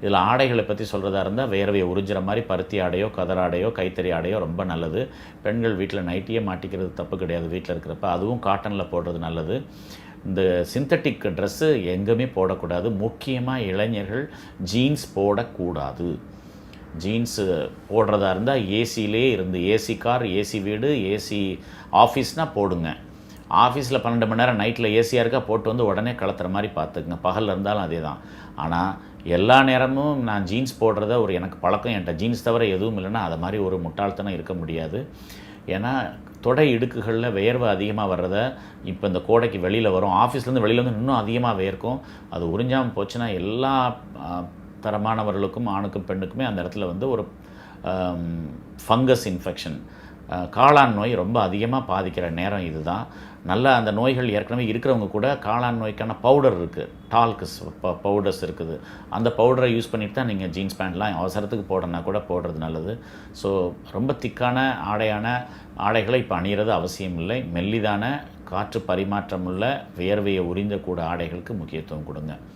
இதில் ஆடைகளை பற்றி சொல்கிறதா இருந்தால் வேர்வையை உறிஞ்சிற மாதிரி பருத்தி ஆடையோ கதர் ஆடையோ கைத்தறி ஆடையோ ரொம்ப நல்லது. பெண்கள் வீட்டில் நைட்டியே மாட்டிக்கிறது தப்பு கிடையாது வீட்டில் இருக்கிறப்ப, அதுவும் காட்டனில் போடுறது நல்லது. இந்த சிந்தட்டிக் ட்ரெஸ்ஸு எங்கேயுமே போடக்கூடாது. முக்கியமாக இளைஞர்கள் ஜீன்ஸ் போடக்கூடாது. ஜீன்ஸு போடுறதா இருந்தால் ஏசியிலே இருந்து, ஏசி கார், ஏசி வீடு, ஏசி ஆஃபீஸ்னால் போடுங்க. ஆஃபீஸில் 12 மணி நேரம் நைட்டில் ஏசியாக இருக்கா போட்டு வந்து உடனே கலத்துற மாதிரி பார்த்துக்குங்க. பகலில் இருந்தாலும் அதே தான். ஆனால் எல்லா நேரமும் நான் ஜீன்ஸ் போடுறத ஒரு எனக்கு பழக்கம், என்கிட்ட ஜீன்ஸ் தவிர எதுவும் இல்லைன்னா அதை மாதிரி ஒரு முட்டாள்தனம் இருக்க முடியாது. ஏன்னா தொடை இடுக்குகளில் வேர்வை அதிகமாக வர்றத இப்போ இந்த கோடைக்கு வெளியில் வரும். ஆஃபீஸ்லேருந்து வெளியில் வந்து இன்னும் அதிகமாக வேர்க்கும். அது உறிஞ்சாமல் போச்சுன்னா எல்லா தரமானவர்களுக்கும் ஆணுக்கும் பெண்ணுக்குமே அந்த இடத்துல வந்து ஒரு ஃபங்கஸ் இன்ஃபெக்ஷன், காளான் நோய் ரொம்ப அதிகமாக பாதிக்கிற நேரம் இதுதான். நல்லா அந்த நோய்கள் ஏற்கனவே இருக்கிறவங்க கூட காளான் நோய்க்கான பவுடர் இருக்குது, டால்க்ஸ் பவுடர்ஸ் இருக்குது. அந்த பவுடரை யூஸ் பண்ணிட்டு தான் நீங்கள் ஜீன்ஸ் பேண்ட்லாம் அவசரத்துக்கு போடணுன்னா கூட போடுறது நல்லது. ஸோ ரொம்ப திக்கான ஆடைகளை இப்போ அணிகிறது அவசியம் இல்லை. மெல்லிதான காற்று பரிமாற்றமுள்ள வேர்வையை உறிஞ்சக்கூட ஆடைகளுக்கு முக்கியத்துவம் கொடுங்க.